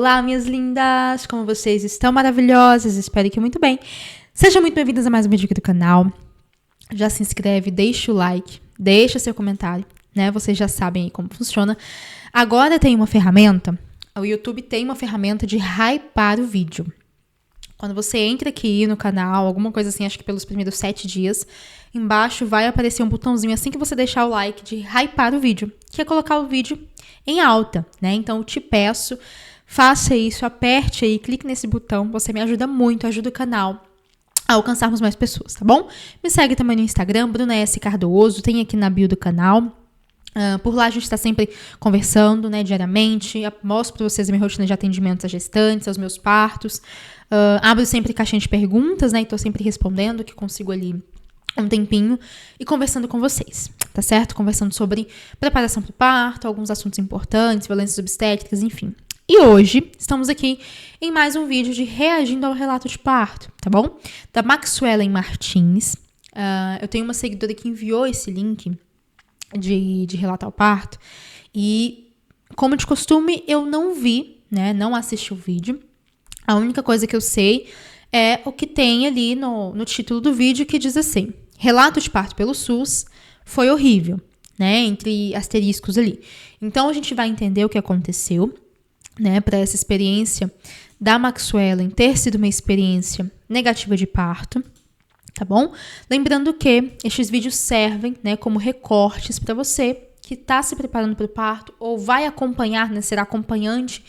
Olá, minhas lindas! Como vocês estão maravilhosas? Espero que muito bem. Sejam muito bem-vindas a mais um vídeo aqui do canal. Já se inscreve, deixa o like, deixa seu comentário, né? Vocês já sabem aí como funciona. Agora tem uma ferramenta, o YouTube tem uma ferramenta de hypar o vídeo. Quando você entra aqui no canal, alguma coisa assim, acho que pelos primeiros 7 dias, embaixo vai aparecer um botãozinho assim que você deixar o like de hypar o vídeo, que é colocar o vídeo em alta, né? Então eu te peço, faça isso, aperte aí, clique nesse botão, você me ajuda muito, ajuda o canal a alcançarmos mais pessoas, tá bom? Me segue também no Instagram, Bruna S. Cardoso, tem aqui na bio do canal. Por lá a gente está sempre conversando, né, diariamente. Mostro para vocês a minha rotina de atendimentos às gestantes, aos meus partos. Abro sempre caixinha de perguntas, né, e tô sempre respondendo, que consigo ali um tempinho e conversando com vocês, tá certo? Conversando sobre preparação para o parto, alguns assuntos importantes, violências obstétricas, enfim. E hoje estamos aqui em mais um vídeo de reagindo ao relato de parto, tá bom? Da Maxwellen Martins. Eu tenho uma seguidora que enviou esse link de relato ao parto e, como de costume, eu não vi, né? Não assisti o vídeo. A única coisa que eu sei é o que tem ali no título do vídeo, que diz assim: relato de parto pelo SUS foi horrível, né? Entre asteriscos ali. Então a gente vai entender o que aconteceu, né? Para essa experiência da Maxwellen ter sido uma experiência negativa de parto. Tá bom? Lembrando que estes vídeos servem, né, como recortes para você que está se preparando para o parto ou vai acompanhar, né, será acompanhante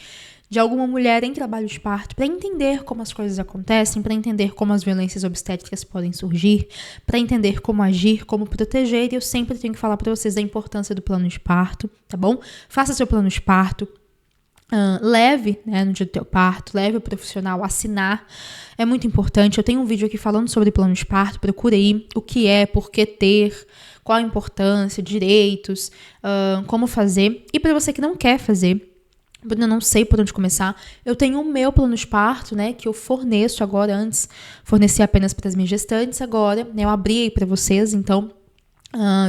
de alguma mulher em trabalho de parto, para entender como as coisas acontecem, para entender como as violências obstétricas podem surgir, para entender como agir, como proteger. E eu sempre tenho que falar para vocês da importância do plano de parto, tá bom? Faça seu plano de parto. Leve, né, no dia do teu parto, leve o profissional a assinar, é muito importante. Eu tenho um vídeo aqui falando sobre plano de parto, procure aí o que é, por que ter, qual a importância, direitos, como fazer. E para você que não quer fazer, eu não sei por onde começar, eu tenho o meu plano de parto, né, que eu forneço agora. Antes fornecia apenas para as minhas gestantes, agora, né, eu abri aí para vocês, então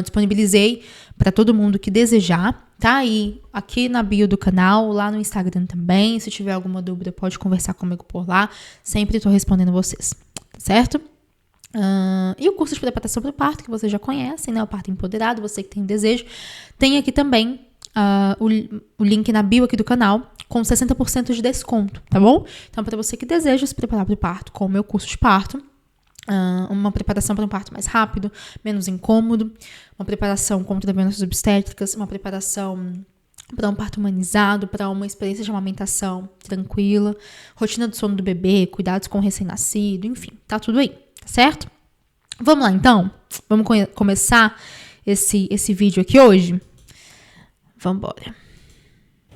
disponibilizei para todo mundo que desejar. Tá aí, aqui na bio do canal, lá no Instagram também. Se tiver alguma dúvida, pode conversar comigo por lá. Sempre tô respondendo vocês, tá certo? E o curso de preparação para o parto, que vocês já conhecem, né? O Parto Empoderado, você que tem desejo. Tem aqui também o link na bio aqui do canal, com 60% de desconto, tá bom? Então, para você que deseja se preparar para o parto com o meu curso de parto, uma preparação para um parto mais rápido, menos incômodo, uma preparação contra violências obstétricas, uma preparação para um parto humanizado, para uma experiência de amamentação tranquila, rotina do sono do bebê, cuidados com o recém-nascido, enfim, tá tudo aí, tá certo? Vamos lá então? Vamos começar esse vídeo aqui hoje? Vamos embora.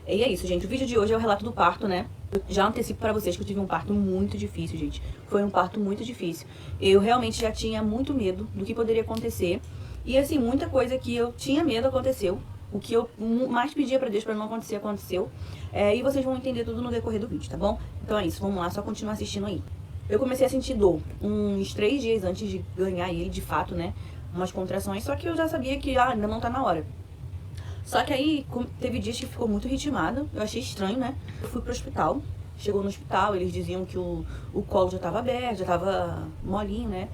E é isso, gente. O vídeo de hoje é o relato do parto, né? Eu já antecipo pra vocês que eu tive um parto muito difícil, gente. Foi um parto muito difícil. Eu realmente já tinha muito medo do que poderia acontecer. E assim, muita coisa que eu tinha medo aconteceu. O que eu mais pedia pra Deus pra não acontecer, aconteceu. E vocês vão entender tudo no decorrer do vídeo, tá bom? Então é isso, vamos lá, só continuar assistindo aí. Eu comecei a sentir dor uns 3 dias antes de ganhar ele, de fato, né? Umas contrações, só que eu já sabia que ainda não tá na hora. Só que aí, teve dias que ficou muito ritmado, eu achei estranho, né? Eu fui pro hospital, chegou no hospital, eles diziam que o colo já tava aberto, já tava molinho, né?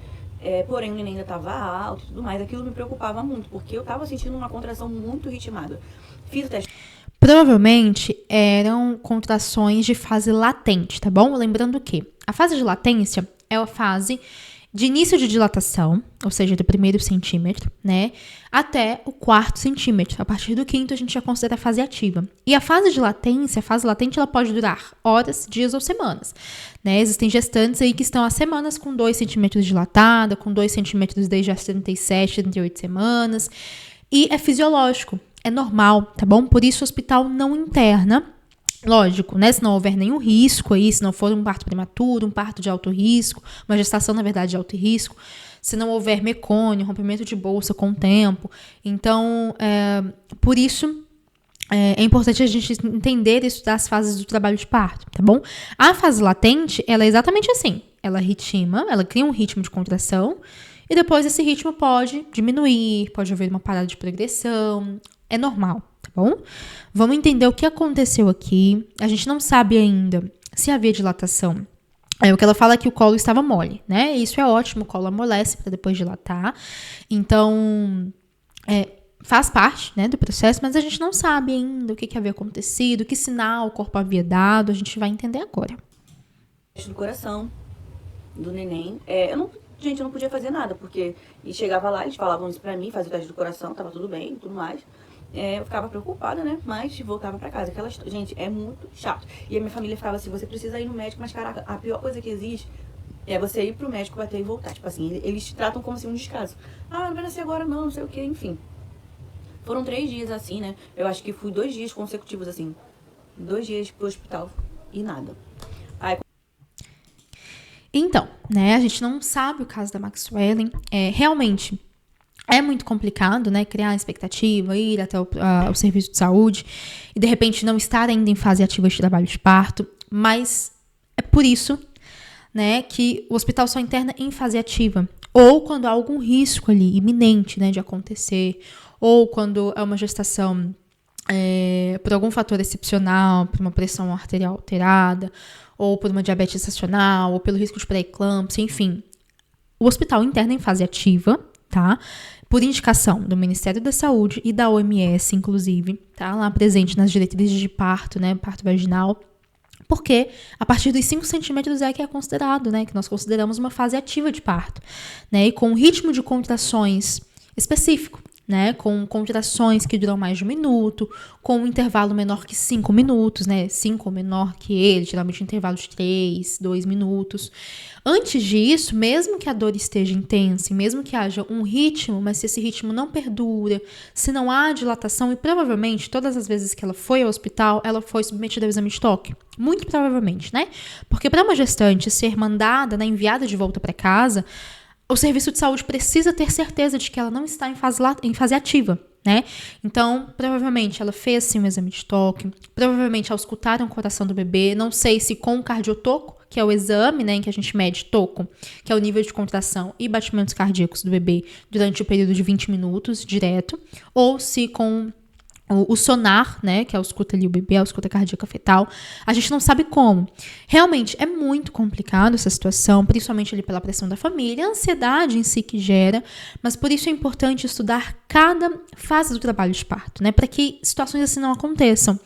Porém, o neném ainda tava alto e tudo mais. Aquilo me preocupava muito, porque eu tava sentindo uma contração muito ritmada. Fiz o teste. Provavelmente eram contrações de fase latente, tá bom? Lembrando que a fase de latência é a fase de início de dilatação, ou seja, do 1º centímetro, né, até o 4º centímetro. A partir do 5º, a gente já considera a fase ativa. E a fase de latência, a fase latente, ela pode durar horas, dias ou semanas, né? Existem gestantes aí que estão há semanas com 2 centímetros dilatada, com 2 centímetros desde as 37, 38 semanas. E é fisiológico, é normal, tá bom? Por isso o hospital não interna. Lógico, né? Se não houver nenhum risco aí, se não for um parto prematuro, um parto de alto risco, uma gestação, na verdade, de alto risco, se não houver mecônio, rompimento de bolsa com o tempo. Então, por isso, é importante a gente entender e estudar as fases do trabalho de parto, tá bom? A fase latente, ela é exatamente assim. Ela ritma, ela cria um ritmo de contração e depois esse ritmo pode diminuir, pode haver uma parada de progressão. É normal, tá bom? Vamos entender o que aconteceu aqui. A gente não sabe ainda se havia dilatação. O que ela fala é que o colo estava mole, né? Isso é ótimo, o colo amolece para depois dilatar. Então, faz parte, né, do processo, mas a gente não sabe ainda o que havia acontecido, que sinal o corpo havia dado. A gente vai entender agora. Do coração do neném. Eu não podia fazer nada, porque chegava lá, eles falavam isso pra mim, fazia o teste do coração, tava tudo bem e tudo mais. Eu ficava preocupada, né? Mas voltava pra casa. Gente, é muito chato. E a minha família falava assim, você precisa ir no médico, mas caraca, a pior coisa que existe é você ir pro médico, bater e voltar. Tipo assim, eles te tratam como se um descaso. Não vai nascer agora não sei o que, enfim. Foram 3 dias assim, né? Eu acho que fui 2 dias consecutivos assim. 2 dias pro hospital e nada. Então, né, a gente não sabe o caso da Maxwellen. Realmente é muito complicado, né, criar a expectativa, ir até o serviço de saúde e de repente não estar ainda em fase ativa de trabalho de parto, mas é por isso, né, que o hospital só interna em fase ativa, ou quando há algum risco ali iminente, né, de acontecer, ou quando é uma gestação por algum fator excepcional, por uma pressão arterial alterada, ou por uma diabetes gestacional, ou pelo risco de pré-eclâmpsia, enfim. O hospital interna em fase ativa, tá? Por indicação do Ministério da Saúde e da OMS, inclusive, tá? Lá presente nas diretrizes de parto, né? Parto vaginal. Porque a partir dos 5 centímetros que é considerado, né? Que nós consideramos uma fase ativa de parto, né? E com um ritmo de contrações específico, né, com contrações que duram mais de 1 minuto, com um intervalo menor que 5 minutos, né, 5 ou menor que ele, geralmente um intervalo de 3, 2 minutos. Antes disso, mesmo que a dor esteja intensa, e mesmo que haja um ritmo, mas se esse ritmo não perdura, se não há dilatação, e provavelmente todas as vezes que ela foi ao hospital, ela foi submetida ao exame de toque. Muito provavelmente, né? Porque para uma gestante ser mandada, né, enviada de volta para casa, o serviço de saúde precisa ter certeza de que ela não está em fase ativa, né? Então, provavelmente, ela fez, sim, um exame de toque. Provavelmente, auscultaram o coração do bebê. Não sei se com o cardiotoco, que é o exame, né, em que a gente mede toco, que é o nível de contração e batimentos cardíacos do bebê durante o período de 20 minutos, direto. Ou se com o sonar, né, que ausculta ali o bebê, a ausculta cardíaca fetal, a gente não sabe como. Realmente é muito complicado essa situação, principalmente ali pela pressão da família, a ansiedade em si que gera, mas por isso é importante estudar cada fase do trabalho de parto, né, para que situações assim não aconteçam.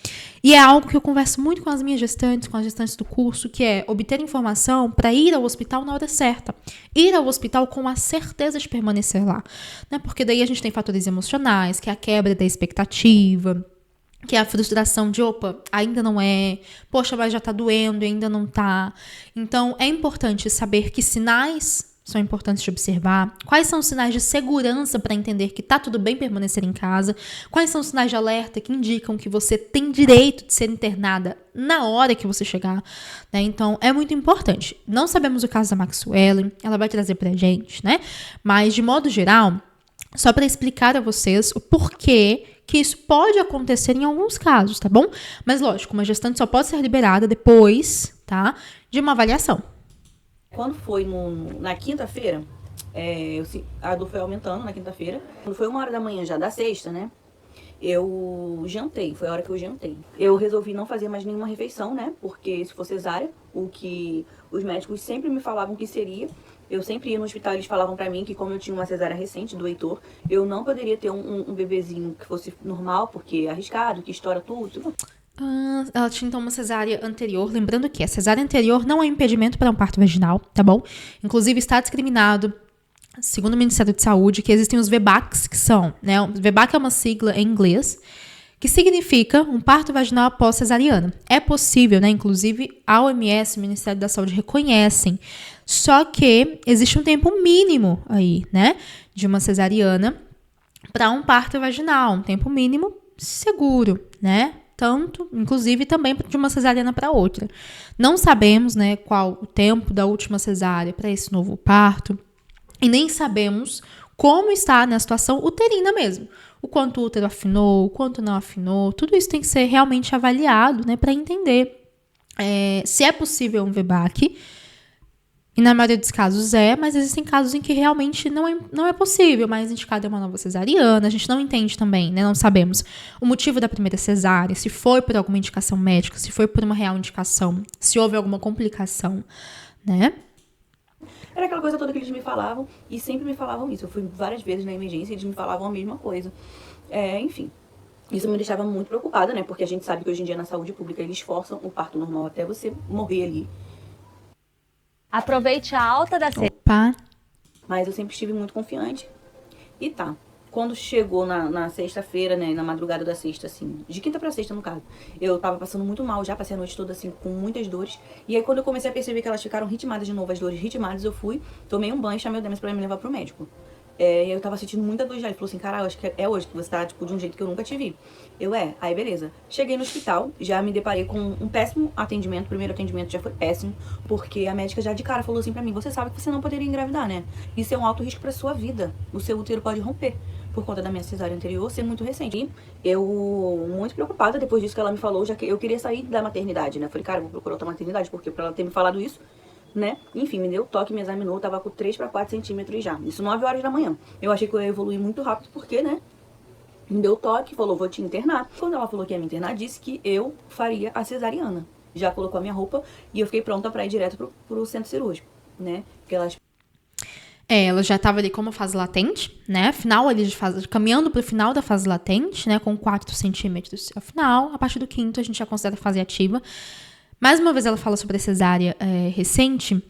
E é algo que eu converso muito com as minhas gestantes, com as gestantes do curso, que é obter informação para ir ao hospital na hora certa. Ir ao hospital com a certeza de permanecer lá, né, porque daí a gente tem fatores emocionais, que é a quebra da expectativa, que é a frustração de, opa, ainda não é, poxa, mas já tá doendo e ainda não tá. Então, é importante saber que sinais são importantes de observar, quais são os sinais de segurança para entender que tá tudo bem permanecer em casa, quais são os sinais de alerta que indicam que você tem direito de ser internada na hora que você chegar, né? Então, é muito importante. Não sabemos o caso da Maxwellen, ela vai trazer pra gente, né? Mas, de modo geral, só para explicar a vocês o porquê que isso pode acontecer em alguns casos, tá bom? Mas, lógico, uma gestante só pode ser liberada depois, tá? De uma avaliação. Quando foi na quinta-feira, a dor foi aumentando na quinta-feira. Quando foi 1h da manhã já da sexta, né? Eu jantei, foi a hora que eu jantei. Eu resolvi não fazer mais nenhuma refeição, né? Porque se for cesárea, o que os médicos sempre me falavam que seria. Eu sempre ia no hospital, eles falavam pra mim que como eu tinha uma cesárea recente do Heitor, eu não poderia ter um bebezinho que fosse normal, porque é arriscado, que estoura tudo. Ela tinha então uma cesárea anterior. Lembrando que a cesárea anterior não é impedimento para um parto vaginal, tá bom? Inclusive está discriminado, segundo o Ministério da Saúde, que existem os VBACs, que são, né? O VBAC é uma sigla em inglês, que significa um parto vaginal após cesariana. É possível, né? Inclusive a OMS, o Ministério da Saúde reconhecem. Só que existe um tempo mínimo aí, né? De uma cesariana para um parto vaginal, um tempo mínimo seguro, né? Tanto, inclusive, também de uma cesariana para outra. Não sabemos, né, qual o tempo da última cesárea para esse novo parto. E nem sabemos como está na situação uterina mesmo. O quanto o útero afinou, o quanto não afinou. Tudo isso tem que ser realmente avaliado, né, para entender se é possível um VBAC. E na maioria dos casos mas existem casos em que realmente não é possível, mas indicado é uma nova cesariana, a gente não entende também, né? Não sabemos o motivo da primeira cesárea, se foi por alguma indicação médica, se foi por uma real indicação, se houve alguma complicação, né? Era aquela coisa toda que eles me falavam, e sempre me falavam isso. Eu fui várias vezes na emergência e eles me falavam a mesma coisa. Enfim, isso me deixava muito preocupada, né? Porque a gente sabe que hoje em dia na saúde pública eles forçam o parto normal até você morrer ali. Aproveite a alta da Opa! Mas eu sempre estive muito confiante. E tá. Quando chegou na sexta-feira, né, na madrugada da sexta, assim, de quinta pra sexta, no caso, eu tava passando muito mal já, passei a noite toda, assim, com muitas dores. E aí, quando eu comecei a perceber que elas ficaram ritmadas de novo, as dores ritmadas, eu fui, tomei um banho e chamei o Demis pra me levar pro médico. E aí eu tava sentindo muita dor já. Ele falou assim, cara, eu acho que é hoje que você tá, tipo, de um jeito que eu nunca te vi. Aí beleza. Cheguei no hospital, já me deparei com um péssimo atendimento. O primeiro atendimento já foi péssimo, porque a médica já de cara falou assim pra mim, você sabe que você não poderia engravidar, né? Isso é um alto risco pra sua vida. O seu útero pode romper. Por conta da minha cesárea anterior ser muito recente. E eu, muito preocupada, depois disso que ela me falou, já que eu queria sair da maternidade, né? Falei, cara, eu vou procurar outra maternidade, porque pra ela ter me falado isso, né? Enfim, me deu toque, me examinou, tava com 3 para 4 centímetros já. Isso 9 horas da manhã. Eu achei que eu ia evoluir muito rápido, porque, né? Me deu toque, falou, vou te internar. Quando ela falou que ia me internar, disse que eu faria a cesariana. Já colocou a minha roupa e eu fiquei pronta pra ir direto pro centro cirúrgico, né? Porque Ela já estava ali como fase latente, né? Final ali de fase, caminhando para o final da fase latente, né? Com 4 centímetros ao final. A partir do quinto a gente já considera fase ativa. Mais uma vez ela fala sobre a cesárea recente.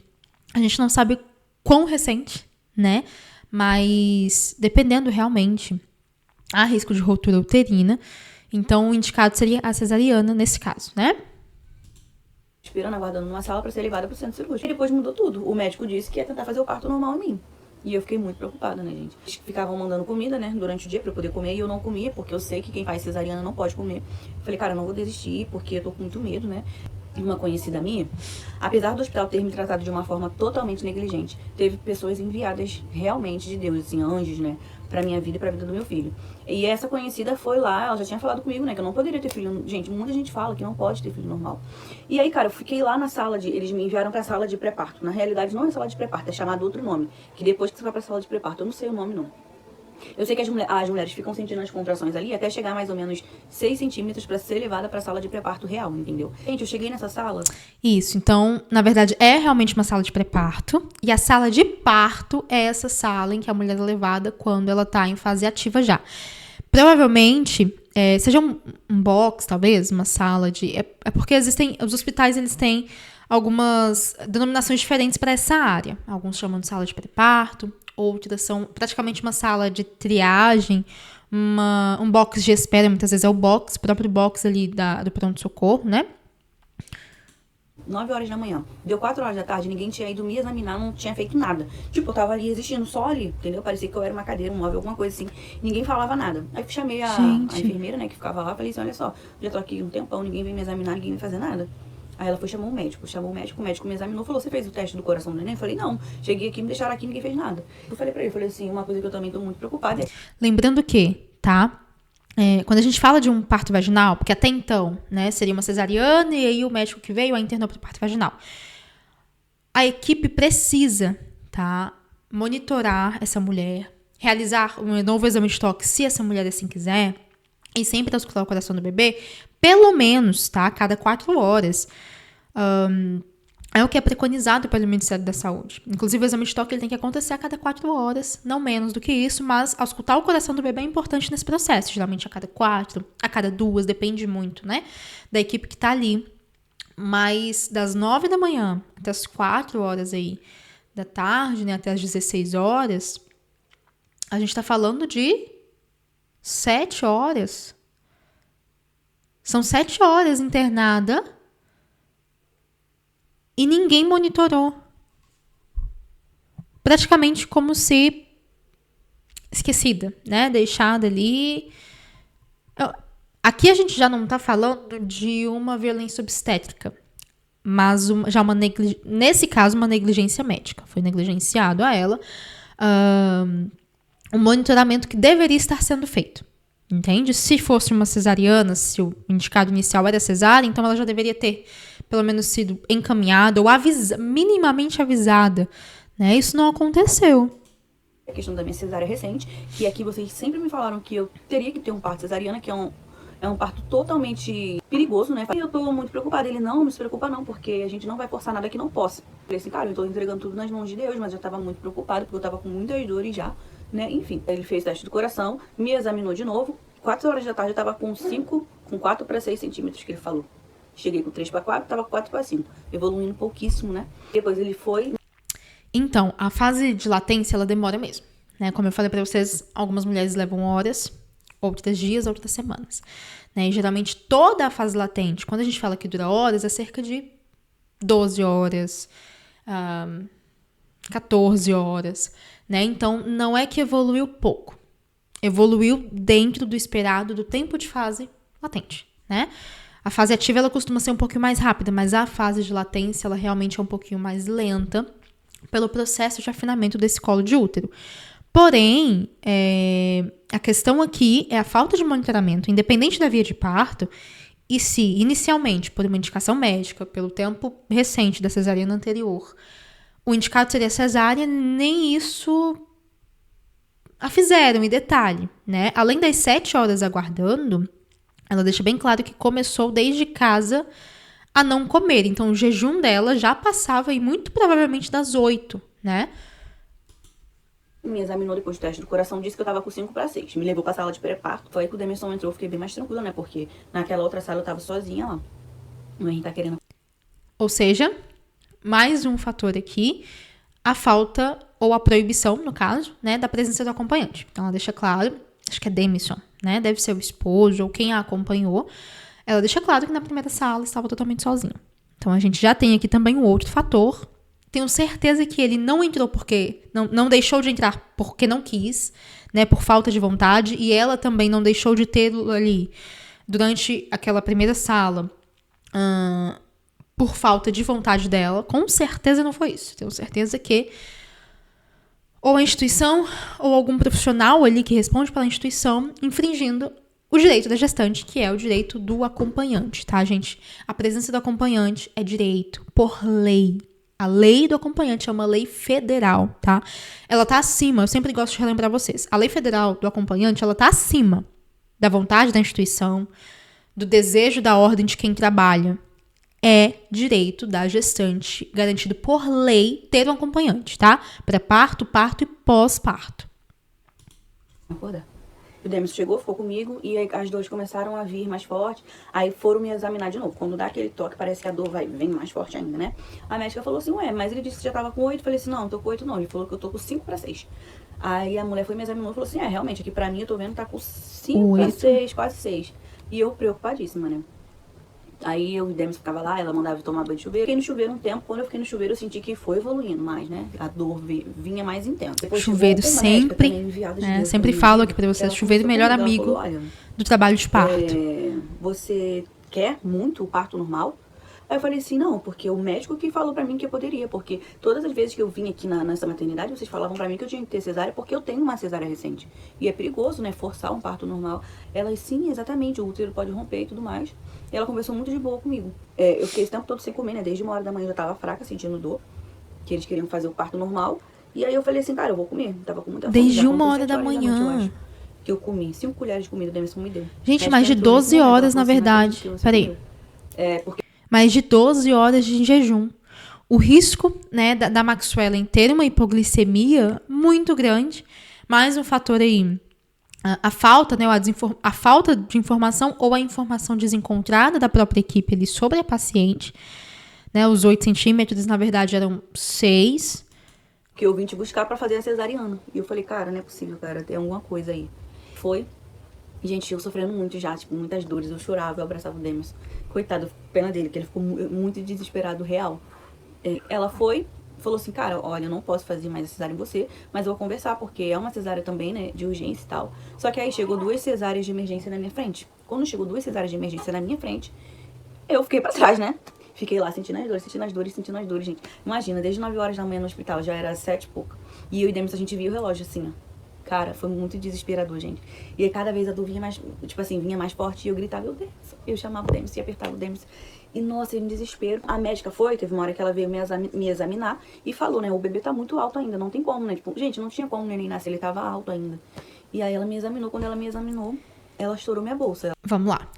A gente não sabe quão recente, né? Mas dependendo realmente, há risco de ruptura uterina. Então o indicado seria a cesariana nesse caso, né? Esperando, aguardando numa sala pra ser levada pro centro cirúrgico. E depois mudou tudo. O médico disse que ia tentar fazer o parto normal em mim. E eu fiquei muito preocupada, né, gente? Eles ficavam mandando comida, né, durante o dia pra eu poder comer. E eu não comia, porque eu sei que quem faz cesariana não pode comer. Falei, cara, eu não vou desistir, porque eu tô com muito medo, né? Uma conhecida minha, apesar do hospital ter me tratado de uma forma totalmente negligente, teve pessoas enviadas realmente de Deus, assim, anjos, né, pra minha vida e pra vida do meu filho. E essa conhecida foi lá, ela já tinha falado comigo, né, que eu não poderia ter filho. Gente, muita gente fala que não pode ter filho normal. E aí, cara, eu fiquei lá na sala eles me enviaram pra sala de pré-parto. Na realidade, não é sala de pré-parto, é chamado outro nome. Que depois que você vai pra sala de pré-parto, eu não sei o nome, não. Eu sei que as mulheres ficam sentindo as contrações ali até chegar mais ou menos 6 centímetros pra ser levada pra sala de pré-parto real, entendeu? Gente, eu cheguei nessa sala... Isso, então, na verdade, é realmente uma sala de pré-parto. E a sala de parto é essa sala em que a mulher é levada quando ela tá em fase ativa já. Provavelmente, seja um box, talvez, uma sala de... É porque os hospitais, eles têm algumas denominações diferentes para essa área. Alguns chamam de sala de pré-parto, outras são praticamente uma sala de triagem, um box de espera, muitas vezes é o próprio box ali do pronto-socorro, né? 9 horas da manhã. Deu 4 horas da tarde, ninguém tinha ido me examinar, não tinha feito nada. Tipo, eu tava ali existindo só ali, entendeu? Parecia que eu era uma cadeira, um móvel, alguma coisa assim. Ninguém falava nada. Aí eu chamei a enfermeira, né, que ficava lá, falei assim, olha só, já tô aqui um tempão, ninguém vem me examinar, ninguém vem fazer nada. Aí ela foi chamou o médico me examinou, falou, você fez o teste do coração do neném? Eu falei, não, cheguei aqui, me deixaram aqui, ninguém fez nada. Eu falei pra ele, falei assim, uma coisa que eu também tô muito preocupada. Lembrando que, tá? Quando a gente fala de um parto vaginal, porque até então, né, seria uma cesariana e aí o médico que veio a internou para o parto vaginal. A equipe precisa, tá, monitorar essa mulher, realizar um novo exame de toque, se essa mulher assim quiser, e sempre auscultar o coração do bebê, pelo menos, tá, a cada 4 horas. É o que é preconizado pelo Ministério da Saúde. Inclusive, o exame de toque ele tem que acontecer a cada 4 horas, não menos do que isso, mas auscultar o coração do bebê é importante nesse processo. Geralmente a cada 4, a cada 2, depende muito, né, da equipe que tá ali. Mas das 9 da manhã até as 4 horas aí da tarde, né, até as 16 horas, a gente tá falando de 7 horas. São 7 horas internada e ninguém monitorou. Praticamente como se esquecida, né? Deixada ali. Aqui a gente já não tá falando de uma violência obstétrica, mas nesse caso uma negligência médica. Foi negligenciado a ela um monitoramento que deveria estar sendo feito. Entende? Se fosse uma cesariana, se o indicado inicial era cesárea, então ela já deveria ter pelo menos sido encaminhada ou minimamente avisada, né? Isso não aconteceu. A questão da minha cesárea recente, que aqui vocês sempre me falaram que eu teria que ter um parto cesariana, que é um parto totalmente perigoso, né? E eu tô muito preocupada. Ele, não se preocupa não, porque a gente não vai forçar nada que não possa. Eu falei assim, cara, eu tô entregando tudo nas mãos de Deus, mas eu tava muito preocupada, porque eu tava com muitas dores já, né? Enfim, ele fez teste do coração, me examinou de novo. 4 horas da tarde eu tava com 4 para 6 centímetros, que ele falou. Cheguei com 3 para 4, tava com 4 para 5. Evoluindo pouquíssimo, né? Depois ele foi... Então, a fase de latência, ela demora mesmo, né? Como eu falei pra vocês, algumas mulheres levam horas, outras dias, outras semanas, né? E geralmente toda a fase latente, quando a gente fala que dura horas, é cerca de 12 horas, 14 horas, né? Então, não é que evoluiu pouco. Evoluiu dentro do esperado do tempo de fase latente, né? A fase ativa, ela costuma ser um pouquinho mais rápida, mas a fase de latência, ela realmente é um pouquinho mais lenta, pelo processo de afinamento desse colo de útero. Porém, a questão aqui é a falta de monitoramento, independente da via de parto, e se, inicialmente, por uma indicação médica, pelo tempo recente da cesariana anterior, o indicado seria cesárea, nem isso a fizeram, em detalhe, né? Além das 7 horas aguardando, ela deixa bem claro que começou desde casa a não comer. Então, o jejum dela já passava aí muito provavelmente das 8, né? Me examinou depois do teste do coração, disse que eu tava com 5 para 6. Me levou pra sala de pré-parto. Foi aí que o Demerson entrou, eu fiquei bem mais tranquila, né? Porque naquela outra sala eu tava sozinha lá. O Henrique tá querendo... Ou seja, mais um fator aqui, a falta ou a proibição, no caso, né, da presença do acompanhante. Então, ela deixa claro, acho que é Demerson, né? Deve ser o esposo ou quem a acompanhou. Ela deixa claro que na primeira sala estava totalmente sozinha. Então, a gente já tem aqui também um outro fator. Tenho certeza que ele não entrou porque... Não deixou de entrar porque não quis, né? Por falta de vontade. E ela também não deixou de tê-lo ali durante aquela primeira sala por falta de vontade dela. Com certeza não foi isso. Tenho certeza que ou a instituição ou algum profissional ali que responde pela instituição infringindo o direito da gestante, que é o direito do acompanhante, tá, gente? A presença do acompanhante é direito por lei. A lei do acompanhante é uma lei federal, tá? Ela tá acima, eu sempre gosto de relembrar vocês. A lei federal do acompanhante, ela tá acima da vontade da instituição, do desejo da ordem de quem trabalha. É direito da gestante, garantido por lei, ter um acompanhante, tá? Pré-parto, parto e pós-parto. Acordar. O Demerson chegou, ficou comigo e aí as dores começaram a vir mais forte. Aí foram me examinar de novo. Quando dá aquele toque, parece que a dor vem mais forte ainda, né? A médica falou assim, ué, mas ele disse que já tava com 8. Eu falei assim, não tô com 8 não. Ele falou que eu tô com 5 para 6. Aí a mulher foi me examinou e falou assim, realmente, aqui pra mim eu tô vendo que tá com 5 para 6, quase 6. E eu preocupadíssima, né? Aí o Demerson ficava lá, ela mandava eu tomar banho de chuveiro. Fiquei no chuveiro um tempo, quando eu fiquei no chuveiro eu senti que foi evoluindo mais, né? A dor vinha mais intensa. Depois chuveiro sempre, sempre falo aqui pra vocês, chuveiro é o melhor amigo do trabalho de parto. Você quer muito o parto normal? Aí eu falei assim, não, porque o médico que falou pra mim que eu poderia, porque todas as vezes que eu vim aqui nessa maternidade, vocês falavam pra mim que eu tinha que ter cesárea, porque eu tenho uma cesárea recente. E é perigoso, né, forçar um parto normal. Ela, sim, exatamente, o útero pode romper e tudo mais. E ela conversou muito de boa comigo. Eu fiquei esse tempo todo sem comer, né, desde 1 hora da manhã eu já tava fraca, sentindo dor, que eles queriam fazer o parto normal. E aí eu falei assim, cara, eu vou comer, tava com muita fome. Desde 1 hora da manhã. Que eu comi 5 colheres de comida, o Demerson me deu. Gente, mais de 12 horas, na verdade. Peraí. Porque... Mais de 12 horas de jejum. O risco, né, da Maxwell em ter uma hipoglicemia muito grande. Mais um fator aí, a falta, né, a falta de informação ou a informação desencontrada da própria equipe ali sobre a paciente. Né, os 8 centímetros, na verdade, eram 6. Que eu vim te buscar pra fazer a cesariana. E eu falei, cara, não é possível, cara, tem alguma coisa aí. Foi. Gente, eu sofrendo muito já, tipo, muitas dores. Eu chorava, eu abraçava o Demerson. Coitado, pena dele, que ele ficou muito desesperado, real. Ela foi, falou assim, cara, olha, eu não posso fazer mais a cesárea em você, mas eu vou conversar, porque é uma cesárea também, né, de urgência e tal. Só que aí chegou 2 cesáreas de emergência na minha frente. Quando chegou 2 cesáreas de emergência na minha frente, eu fiquei pra trás, né? Fiquei lá sentindo as dores, gente. Imagina, desde 9 horas da manhã no hospital, já era 7 e pouco. E eu e Demerson, a gente via o relógio assim, ó. Cara, foi muito desesperador, gente. E aí cada vez a dor vinha mais, tipo assim, vinha mais forte e eu gritava, eu chamava o Demerson e apertava o Demerson. E, nossa, em desespero. A médica teve uma hora que ela veio me examinar e falou, né, o bebê tá muito alto ainda, não tem como, né? Tipo, gente, não tinha como o neném nascer, ele tava alto ainda. E aí ela me examinou, quando ela me examinou, ela estourou minha bolsa. Vamos lá.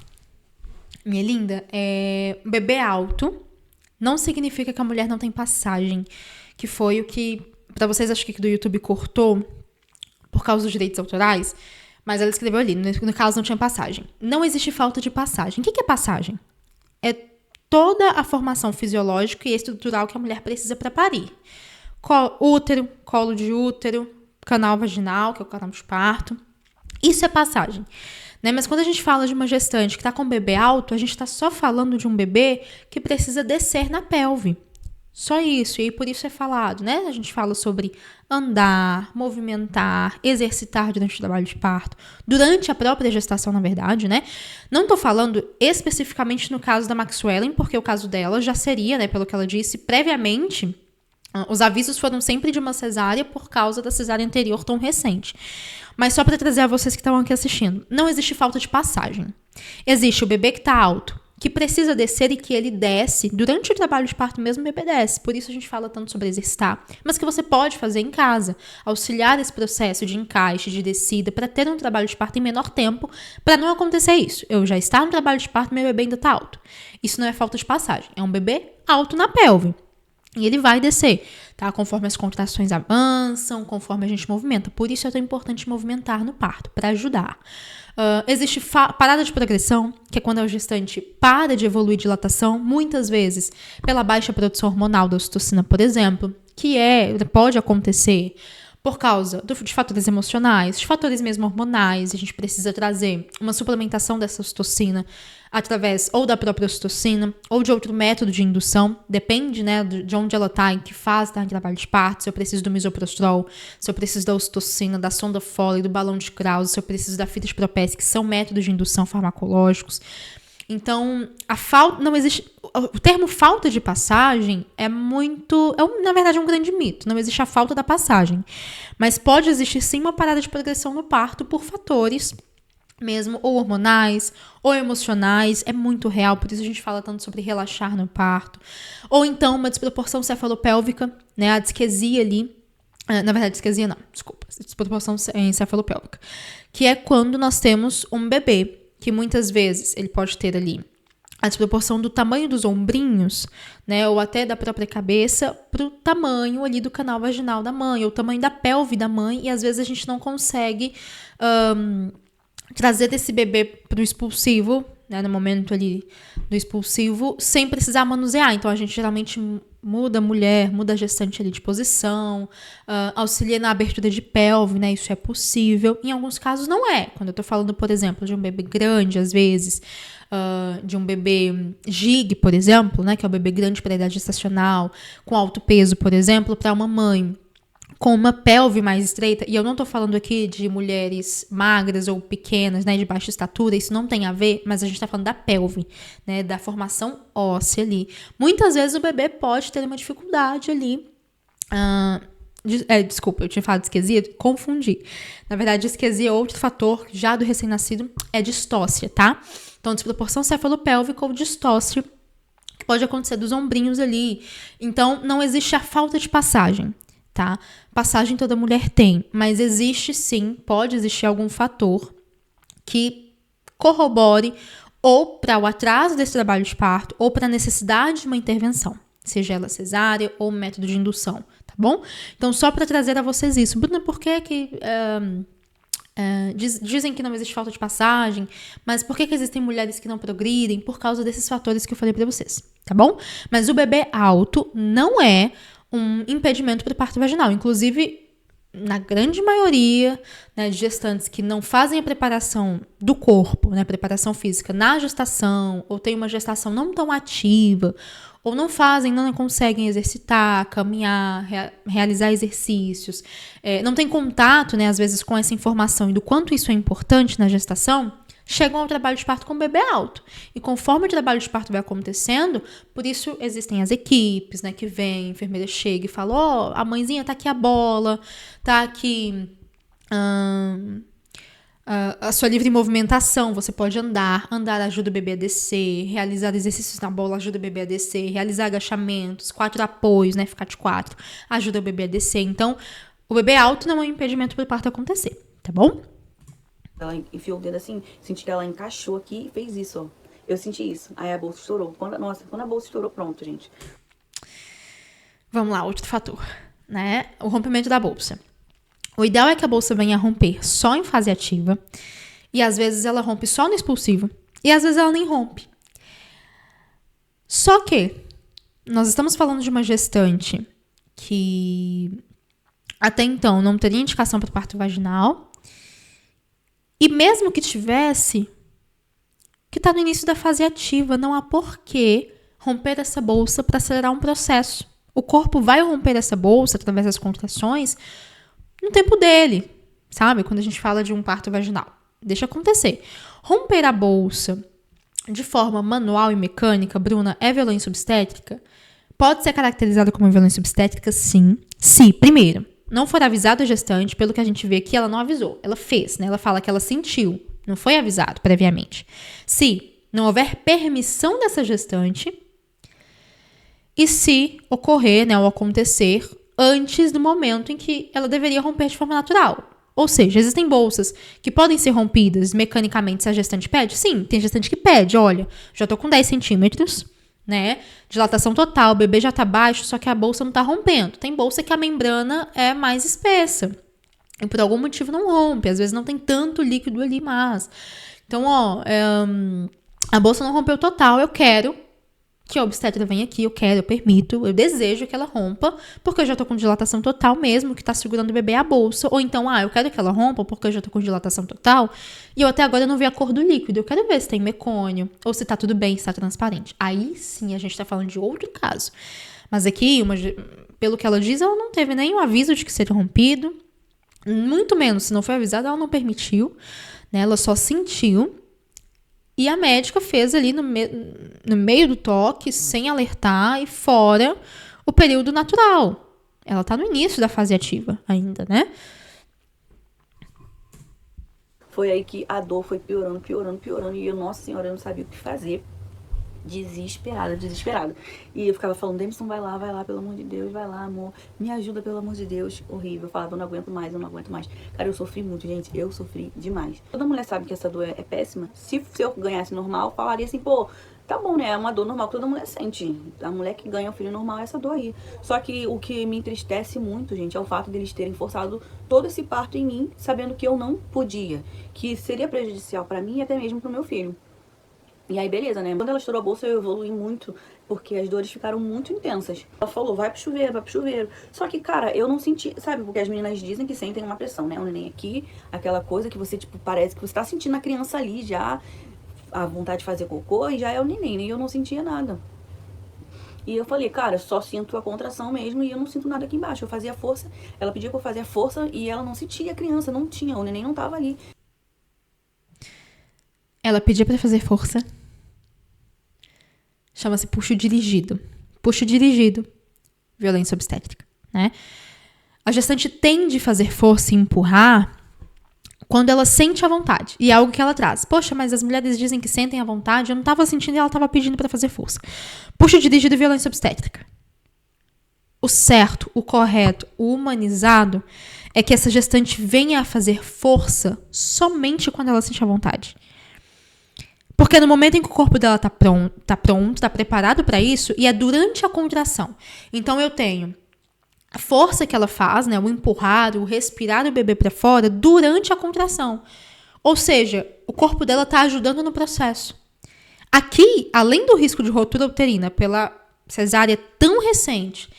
Minha linda, bebê alto não significa que a mulher não tem passagem, que foi o que, pra vocês, acho que do YouTube cortou por causa dos direitos autorais, mas ela escreveu ali, no caso não tinha passagem. Não existe falta de passagem. O que é passagem? É toda a formação fisiológica e estrutural que a mulher precisa para parir. Útero, colo de útero, canal vaginal, que é o canal de parto. Isso é passagem. Né? Mas quando a gente fala de uma gestante que está com um bebê alto, a gente está só falando de um bebê que precisa descer na pelve. Só isso, e aí por isso é falado, né? A gente fala sobre andar, movimentar, exercitar durante o trabalho de parto, durante a própria gestação, na verdade, né? Não tô falando especificamente no caso da Maxwellen, porque o caso dela já seria, né, pelo que ela disse, previamente, os avisos foram sempre de uma cesárea por causa da cesárea anterior tão recente. Mas só para trazer a vocês que estão aqui assistindo, não existe falta de passagem. Existe o bebê que tá alto, que precisa descer e que ele desce durante o trabalho de parto mesmo, o bebê desce. Por isso a gente fala tanto sobre exercitar, mas que você pode fazer em casa, auxiliar esse processo de encaixe, de descida, para ter um trabalho de parto em menor tempo, para não acontecer isso. Eu já estar no trabalho de parto, meu bebê ainda tá alto. Isso não é falta de passagem, é um bebê alto na pelve. E ele vai descer, tá? Conforme as contrações avançam, conforme a gente movimenta. Por isso é tão importante movimentar no parto, para ajudar. Existe parada de progressão, que é quando a gestante para de evoluir dilatação, muitas vezes pela baixa produção hormonal da ocitocina, por exemplo, que pode acontecer por causa de fatores emocionais, de fatores mesmo hormonais. A gente precisa trazer uma suplementação dessa ocitocina através ou da própria ocitocina ou de outro método de indução, depende, né, de onde ela está, em que fase está em trabalho de parto, se eu preciso do misoprostol, se eu preciso da ocitocina, da sonda Foley, do balão de Krause, se eu preciso da fita de Propes, que são métodos de indução farmacológicos. Então, não existe. O termo falta de passagem na verdade, um grande mito. Não existe a falta da passagem. Mas pode existir sim uma parada de progressão no parto por fatores mesmo, ou hormonais, ou emocionais. É muito real, por isso a gente fala tanto sobre relaxar no parto. Ou então uma desproporção cefalopélvica, né? A disquesia ali. Na verdade, disquesia não, desculpa. Desproporção encefalopélvica. Que é quando nós temos um bebê que muitas vezes ele pode ter ali a desproporção do tamanho dos ombrinhos, né, ou até da própria cabeça, para o tamanho ali do canal vaginal da mãe, ou o tamanho da pelve da mãe, e às vezes a gente não consegue trazer desse bebê para o expulsivo, né, no momento ali do expulsivo, sem precisar manusear. Então a gente geralmente muda a gestante ali de posição, auxilia na abertura de pelve, né? Isso é possível. Em alguns casos não é. Quando eu tô falando, por exemplo, de um bebê grande, às vezes, de um bebê GIG, por exemplo, né? Que é o bebê grande para a idade gestacional, com alto peso, por exemplo, para uma mãe com uma pelve mais estreita, e eu não tô falando aqui de mulheres magras ou pequenas, né, de baixa estatura, isso não tem a ver, mas a gente tá falando da pelve, né, da formação óssea ali. Muitas vezes o bebê pode ter uma dificuldade ali, desculpa, eu tinha falado de disquesia, confundi. Na verdade, disquesia é outro fator, já do recém-nascido, é distócia, tá? Então, desproporção cefalopélvica ou distócia, que pode acontecer dos ombrinhos ali. Então, não existe a falta de passagem. Tá? Passagem toda mulher tem, mas existe sim, pode existir algum fator que corrobore ou para o atraso desse trabalho de parto ou para a necessidade de uma intervenção, seja ela cesárea ou método de indução, tá bom? Então, só para trazer a vocês isso. Bruna, por que dizem que não existe falta de passagem, mas por que existem mulheres que não progridem? Por causa desses fatores que eu falei para vocês, tá bom? Mas o bebê alto não é um impedimento para o parto vaginal. Inclusive, na grande maioria, né, de gestantes que não fazem a preparação do corpo, né, preparação física na gestação, ou tem uma gestação não tão ativa, ou não conseguem exercitar, caminhar, realizar exercícios, não tem contato, né, às vezes, com essa informação e do quanto isso é importante na gestação, chegam ao trabalho de parto com o bebê alto. E conforme o trabalho de parto vai acontecendo, por isso existem as equipes, né, que vem, a enfermeira chega e fala, a mãezinha, tá aqui a bola, tá aqui a sua livre movimentação, você pode andar ajuda o bebê a descer, realizar exercícios na bola ajuda o bebê a descer, realizar agachamentos, 4 apoios, né, ficar de 4, ajuda o bebê a descer. Então, o bebê alto não é um impedimento para o parto acontecer, tá bom? Ela enfiou o dedo assim, senti que ela encaixou aqui e fez isso, ó. Eu senti isso, aí a bolsa estourou. Quando a bolsa estourou, pronto, gente. Vamos lá, outro fator, né, o rompimento da bolsa. O ideal é que a bolsa venha a romper só em fase ativa. E às vezes ela rompe só no expulsivo. E às vezes ela nem rompe. Só que nós estamos falando de uma gestante que até então não teria indicação para o parto vaginal. E mesmo que tivesse, que está no início da fase ativa, não há porquê romper essa bolsa para acelerar um processo. O corpo vai romper essa bolsa através das contrações no tempo dele, sabe? Quando a gente fala de um parto vaginal. Deixa acontecer. Romper a bolsa de forma manual e mecânica, Bruna, é violência obstétrica? Pode ser caracterizada como violência obstétrica, sim. Se, primeiro, não for avisado a gestante, pelo que a gente vê aqui, ela não avisou. Ela fez, né? Ela fala que ela sentiu. Não foi avisado previamente. Se não houver permissão dessa gestante e se ocorrer, né, ou acontecer antes do momento em que ela deveria romper de forma natural. Ou seja, existem bolsas que podem ser rompidas mecanicamente se a gestante pede? Sim, tem gestante que pede, olha, já tô com 10 centímetros, né, dilatação total, o bebê já tá baixo, só que a bolsa não tá rompendo. Tem bolsa que a membrana é mais espessa e por algum motivo não rompe, às vezes não tem tanto líquido ali, mas... Então, a bolsa não rompeu total, eu quero que a obstetra venha aqui, eu permito, eu desejo que ela rompa, porque eu já tô com dilatação total mesmo, que tá segurando o bebê a bolsa. Ou então, eu quero que ela rompa, porque eu já tô com dilatação total, e eu até agora não vi a cor do líquido. Eu quero ver se tem mecônio, ou se tá tudo bem, se tá transparente. Aí sim, a gente tá falando de outro caso. Mas aqui, pelo que ela diz, ela não teve nenhum aviso de que seria rompido, muito menos, se não foi avisada, ela não permitiu, né? Ela só sentiu. E a médica fez ali no meio do toque, sem alertar e fora o período natural. Ela tá no início da fase ativa ainda, né? Foi aí que a dor foi piorando. E eu, nossa senhora, eu não sabia o que fazer. Desesperada. E eu ficava falando, Demisson, vai lá, pelo amor de Deus, vai lá, amor. Me ajuda, pelo amor de Deus. Horrível. Eu falava, eu não aguento mais. Cara, eu sofri muito, gente. Eu sofri demais. Toda mulher sabe que essa dor é péssima. Se eu ganhasse normal, falaria assim, pô, tá bom, né? É uma dor normal que toda mulher sente. A mulher que ganha o filho normal é essa dor aí. Só que o que me entristece muito, gente, é o fato deles terem forçado todo esse parto em mim, sabendo que eu não podia. Que seria prejudicial pra mim e até mesmo pro meu filho. E aí, beleza, né? Quando ela estourou a bolsa, eu evolui muito, porque as dores ficaram muito intensas. Ela falou, vai pro chuveiro. Só que, cara, eu não senti, sabe? Porque as meninas dizem que sentem uma pressão, né? O neném aqui, aquela coisa que você, tipo, parece que você tá sentindo a criança ali já, a vontade de fazer cocô, e já é o neném, né? E eu não sentia nada. E eu falei, cara, só sinto a contração mesmo e eu não sinto nada aqui embaixo. Eu fazia força, ela pedia pra eu fazer força e ela não sentia a criança, não tinha, o neném não tava ali. Ela pedia pra fazer força. Chama-se puxo dirigido. Puxo dirigido. Violência obstétrica, né? A gestante tende a fazer força e empurrar quando ela sente a vontade. E é algo que ela traz. Poxa, mas as mulheres dizem que sentem a vontade. Eu não tava sentindo e ela tava pedindo pra fazer força. Puxo dirigido e violência obstétrica. O certo, o correto, o humanizado é que essa gestante venha a fazer força somente quando ela sente a vontade. Porque no momento em que o corpo dela tá pronto, tá preparado para isso, e é durante a contração. Então eu tenho a força que ela faz, né, o empurrar, o respirar o bebê para fora durante a contração. Ou seja, o corpo dela tá ajudando no processo. Aqui, além do risco de ruptura uterina pela cesárea tão recente,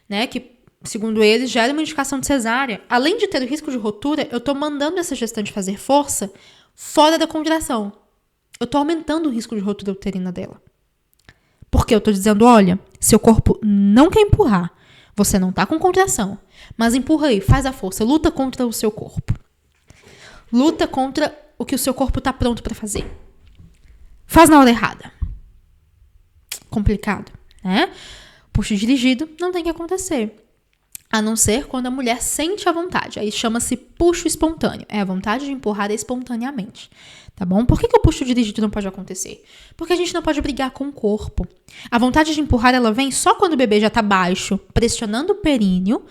né, que segundo eles já era uma indicação de cesárea, além de ter o risco de ruptura, eu tô mandando essa gestante fazer força fora da contração. Eu tô aumentando o risco de ruptura uterina dela. Porque eu tô dizendo, olha, seu corpo não quer empurrar. Você não tá com contração. Mas empurra aí, faz a força. Luta contra o seu corpo. Luta contra o que o seu corpo tá pronto pra fazer. Faz na hora errada. Complicado, né? Puxo dirigido não tem que acontecer. a não ser quando a mulher sente a vontade. Aí chama-se puxo espontâneo. É a vontade de empurrar espontaneamente. Tá bom? Por que o puxo dirigido não pode acontecer? Porque a gente não pode brigar com o corpo. A vontade de empurrar, ela vem só quando o bebê já tá baixo, pressionando o períneo.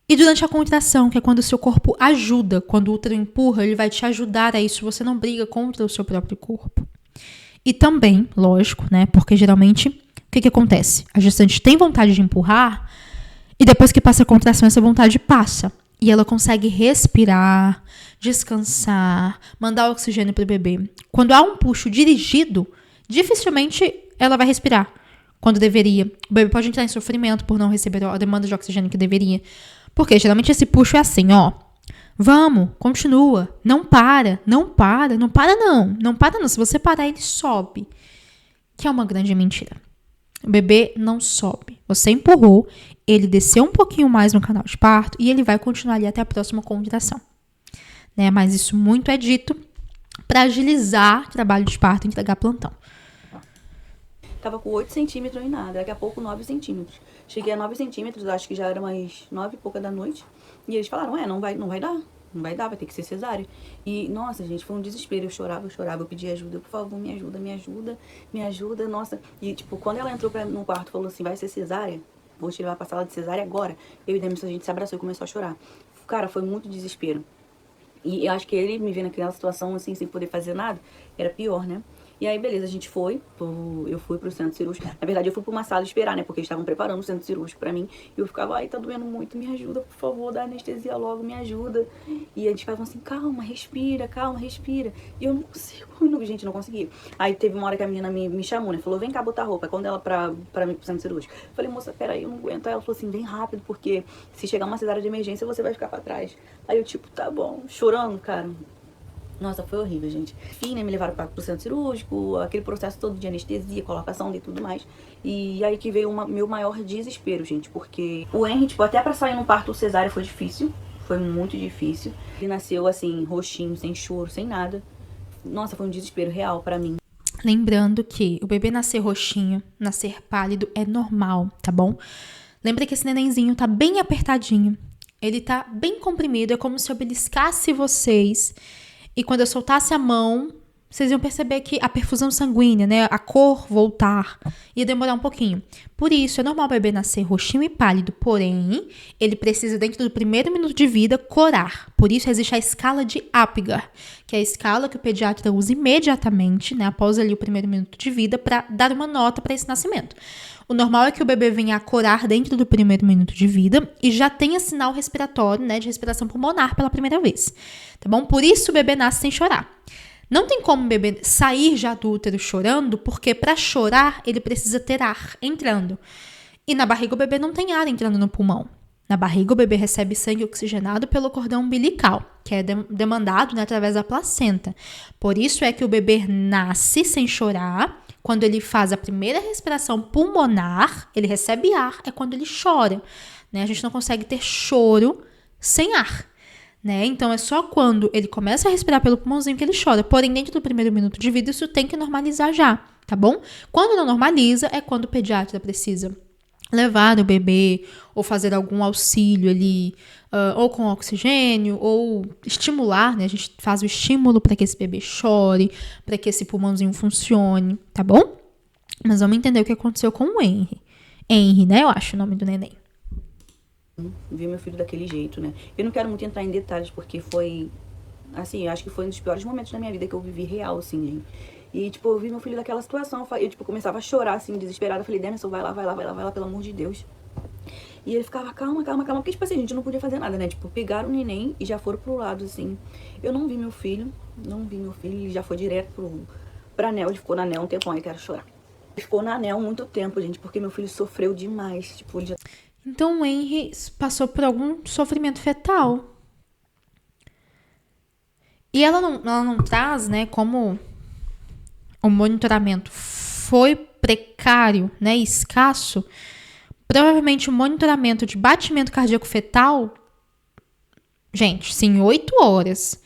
E durante a contração, que é quando o seu corpo ajuda. Quando o útero empurra, ele vai te ajudar a isso. Você não briga contra o seu próprio corpo. E também, lógico, né? Porque geralmente, o que acontece? A gestante tem vontade de empurrar e depois que passa a contração, essa vontade passa. E ela consegue respirar, descansar, mandar oxigênio para o bebê. Quando há um puxo dirigido, dificilmente ela vai respirar quando deveria. O bebê pode entrar em sofrimento por não receber a demanda de oxigênio que deveria. Porque geralmente esse puxo é assim, ó. Vamos, continua. Não para. Não para não. Se você parar, ele sobe. Que é uma grande mentira. O bebê não sobe. Você empurrou, ele desceu um pouquinho mais no canal de parto e ele vai continuar ali até a próxima contração. Né? Mas isso muito é dito para agilizar o trabalho de parto e entregar plantão. Tava com 8 centímetros e nada, daqui a pouco 9 centímetros. Cheguei a 9 centímetros, acho que já era umas 9 e pouca da noite. E eles falaram, não vai dar. Não vai dar, vai ter que ser cesárea. E, nossa, gente, foi um desespero. Eu chorava, eu pedi ajuda. Por favor, me ajuda, nossa. E, tipo, quando ela entrou no quarto e falou assim, vai ser cesárea, vou te levar pra sala de cesárea agora. Eu e Demis, a gente se abraçou e começou a chorar. Cara, foi muito desespero. E eu acho que ele me vendo naquela situação, assim, sem poder fazer nada, era pior, né? E aí, beleza, a gente foi, eu fui pro centro cirúrgico. Na verdade, eu fui pra uma sala esperar, né? Porque eles estavam preparando o centro cirúrgico pra mim. E eu ficava, ai, tá doendo muito, me ajuda, por favor, dá anestesia logo, me ajuda. E a gente ficava assim, calma, respira. E eu não consigo, gente, não conseguia. Aí teve uma hora que a menina me chamou, né? Falou, vem cá botar roupa. Quando ela pra mim pro centro cirúrgico. Eu falei, moça, peraí, eu não aguento. Aí ela falou assim, vem rápido, porque se chegar uma cesárea de emergência, você vai ficar pra trás. Aí eu, tipo, tá bom, chorando, cara. Nossa, foi horrível, gente. Enfim, né, me levaram pro centro cirúrgico, aquele processo todo de anestesia, colocação e tudo mais. E aí que veio meu maior desespero, gente, porque o Henry, tipo, até pra sair no parto cesárea foi difícil, foi muito difícil. Ele nasceu, assim, roxinho, sem choro, sem nada. Nossa, foi um desespero real pra mim. Lembrando que o bebê nascer roxinho, nascer pálido é normal, tá bom? Lembra que esse nenenzinho tá bem apertadinho, ele tá bem comprimido, é como se eu beliscasse vocês. E quando eu soltasse a mão, vocês iam perceber que a perfusão sanguínea, né, a cor voltar, ia demorar um pouquinho. Por isso, é normal o bebê nascer roxinho e pálido, porém, ele precisa, dentro do primeiro minuto de vida, corar. Por isso, existe a escala de Apgar, que é a escala que o pediatra usa imediatamente, né, após ali o primeiro minuto de vida, para dar uma nota para esse nascimento. O normal é que o bebê venha a corar dentro do primeiro minuto de vida e já tenha sinal respiratório, né, de respiração pulmonar pela primeira vez, tá bom? Por isso o bebê nasce sem chorar. Não tem como o bebê sair já do útero chorando, porque para chorar ele precisa ter ar entrando. E na barriga o bebê não tem ar entrando no pulmão. Na barriga o bebê recebe sangue oxigenado pelo cordão umbilical, que é demandado, né, através da placenta. Por isso é que o bebê nasce sem chorar. Quando ele faz a primeira respiração pulmonar, ele recebe ar, é quando ele chora, né? A gente não consegue ter choro sem ar, né? Então, é só quando ele começa a respirar pelo pulmãozinho que ele chora. Porém, dentro do primeiro minuto de vida, isso tem que normalizar já, tá bom? Quando não normaliza, é quando o pediatra precisa levar o bebê ou fazer algum auxílio ali, ou com oxigênio, ou estimular, né? A gente faz o estímulo para que esse bebê chore, para que esse pulmãozinho funcione, tá bom? Mas vamos entender o que aconteceu com o Henry. Henry, né? Eu acho o nome do neném. Vi meu filho daquele jeito, né? Eu não quero muito entrar em detalhes, porque foi, assim, eu acho que foi um dos piores momentos da minha vida que eu vivi real, assim, gente. E, tipo, eu vi meu filho daquela situação, eu, tipo, começava a chorar, assim, desesperada. Eu falei, Demerson, vai lá, pelo amor de Deus. E ele ficava, calma, porque, tipo assim, a gente não podia fazer nada, né? Tipo, pegaram o neném e já foram pro lado, assim. Eu não vi meu filho, ele já foi direto pra anel, ele ficou na anel um tempão, aí quero chorar. Ele ficou na anel muito tempo, gente, porque meu filho sofreu demais, tipo, ele já... Então o Henry passou por algum sofrimento fetal. E ela não traz, né, como o monitoramento foi precário, né, escasso, provavelmente o monitoramento de batimento cardíaco fetal, gente, se em 8 horas,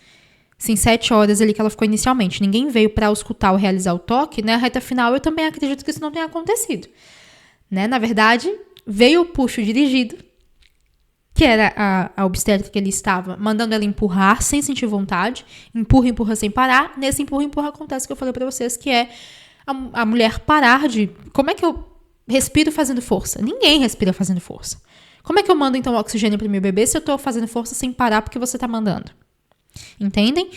se em 7 horas ali que ela ficou inicialmente, ninguém veio para auscultar ou realizar o toque, né, a reta final eu também acredito que isso não tenha acontecido. Né? Na verdade, veio o puxo dirigido, que era a obstétrica que ele estava, mandando ela empurrar sem sentir vontade. Empurra sem parar. Nesse empurra acontece o que eu falei pra vocês, que é a mulher parar de... Como é que eu respiro fazendo força? Ninguém respira fazendo força. Como é que eu mando, então, oxigênio pro meu bebê se eu tô fazendo força sem parar porque você tá mandando? Entendem?